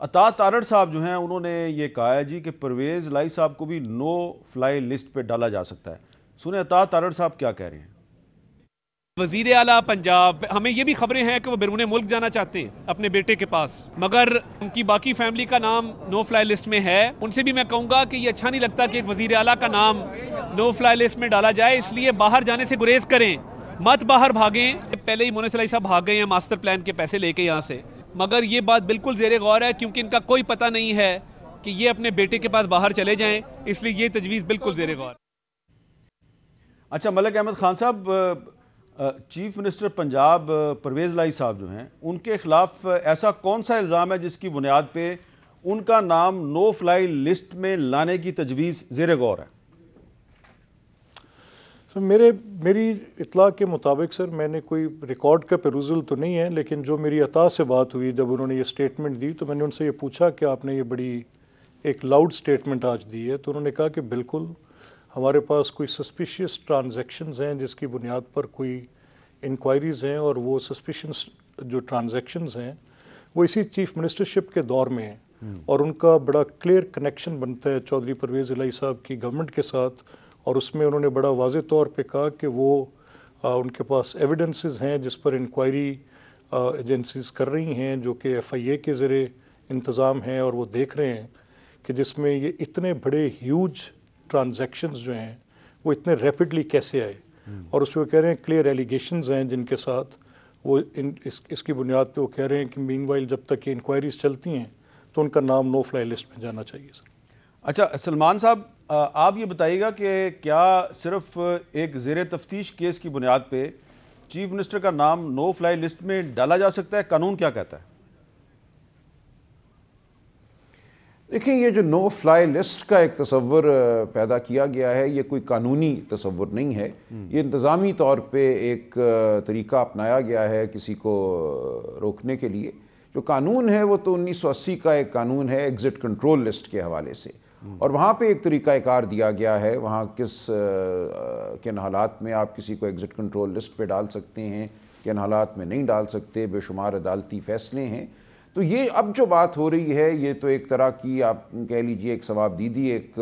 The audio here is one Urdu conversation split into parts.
عطا تارڑ صاحب جو ہیں انہوں نے یہ کہا ہے جی کہ پرویز الہی صاحب کو بھی نو فلائی لسٹ پہ ڈالا جا سکتا ہے. سنیں عطا تارڑ صاحب کیا کہہ رہے ہیں. وزیر اعلیٰ پنجاب، ہمیں یہ بھی خبریں ہیں کہ وہ بیرون ملک جانا چاہتے ہیں اپنے بیٹے کے پاس، مگر ان کی باقی فیملی کا نام نو فلائی لسٹ میں ہے. ان سے بھی میں کہوں گا کہ یہ اچھا نہیں لگتا کہ ایک وزیر اعلیٰ کا نام نو فلائی لسٹ میں ڈالا جائے، اس لیے باہر جانے سے گریز کریں، مت باہر بھاگیں. پہلے ہی مونس الہی صاحب بھاگ گئے ہیں ماسٹر پلان کے پیسے لے کے یہاں سے، مگر یہ بات بالکل زیر غور ہے کیونکہ ان کا کوئی پتہ نہیں ہے کہ یہ اپنے بیٹے کے پاس باہر چلے جائیں، اس لیے یہ تجویز بالکل زیر غور. اچھا، ملک احمد خان صاحب، چیف منسٹر پنجاب پرویز الہی صاحب جو ہیں ان کے خلاف ایسا کون سا الزام ہے جس کی بنیاد پہ ان کا نام نو فلائی لسٹ میں لانے کی تجویز زیر غور ہے؟ سر میری اطلاع کے مطابق سر میں نے کوئی ریکارڈ کا پیروزل تو نہیں ہے، لیکن جو میری عطا سے بات ہوئی جب انہوں نے یہ سٹیٹمنٹ دی تو میں نے ان سے یہ پوچھا کہ آپ نے یہ بڑی ایک لاؤڈ سٹیٹمنٹ آج دی ہے، تو انہوں نے کہا کہ بالکل ہمارے پاس کوئی سسپیشیس ٹرانزیکشنز ہیں جس کی بنیاد پر کوئی انکوائریز ہیں، اور وہ سسپیشنس جو ٹرانزیکشنز ہیں وہ اسی چیف منسٹرشپ کے دور میں ہیں، اور ان کا بڑا کلیئر کنیکشن بنتا ہے چودھری پرویز الہی صاحب کی گورنمنٹ کے ساتھ. اور اس میں انہوں نے بڑا واضح طور پہ کہا کہ وہ ان کے پاس ایویڈنسز ہیں جس پر انکوائری ایجنسیز کر رہی ہیں، جو کہ ایف آئی اے کے زیر انتظام ہیں، اور وہ دیکھ رہے ہیں کہ جس میں یہ اتنے بڑے ہیوج ٹرانزیکشنز جو ہیں وہ اتنے ریپڈلی کیسے آئے. اور اس پہ وہ کہہ رہے ہیں کلیئر ایلیگیشنز ہیں جن کے ساتھ وہ اس کی بنیاد پہ وہ کہہ رہے ہیں کہ مین وائل جب تک یہ انکوائریز چلتی ہیں تو ان کا نام نو فلائی لسٹ میں جانا چاہیے. سر اچھا سلمان صاحب، آپ یہ بتائیے گا کہ کیا صرف ایک زیر تفتیش کیس کی بنیاد پہ چیف منسٹر کا نام نو فلائی لسٹ میں ڈالا جا سکتا ہے؟ قانون کیا کہتا ہے؟ دیکھیں، یہ جو نو فلائی لسٹ کا ایک تصور پیدا کیا گیا ہے یہ کوئی قانونی تصور نہیں ہے، یہ انتظامی طور پہ ایک طریقہ اپنایا گیا ہے کسی کو روکنے کے لیے. جو قانون ہے وہ تو 1980 کا ایک قانون ہے ایگزٹ کنٹرول لسٹ کے حوالے سے، اور وہاں پہ ایک طریقہ کار دیا گیا ہے وہاں کن حالات میں آپ کسی کو ایگزٹ کنٹرول لسٹ پہ ڈال سکتے ہیں، کن حالات میں نہیں ڈال سکتے، بے شمار عدالتی فیصلے ہیں. تو یہ اب جو بات ہو رہی ہے یہ تو ایک طرح کی آپ کہہ لیجئے ایک ثواب دیدی ایک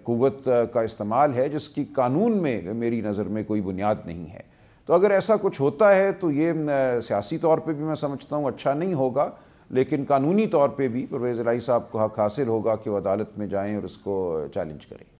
قوت کا استعمال ہے جس کی قانون میں میری نظر میں کوئی بنیاد نہیں ہے. تو اگر ایسا کچھ ہوتا ہے تو یہ سیاسی طور پہ بھی میں سمجھتا ہوں اچھا نہیں ہوگا، لیکن قانونی طور پہ بھی پرویز الہی صاحب کو حق حاصل ہوگا کہ وہ عدالت میں جائیں اور اس کو چیلنج کریں.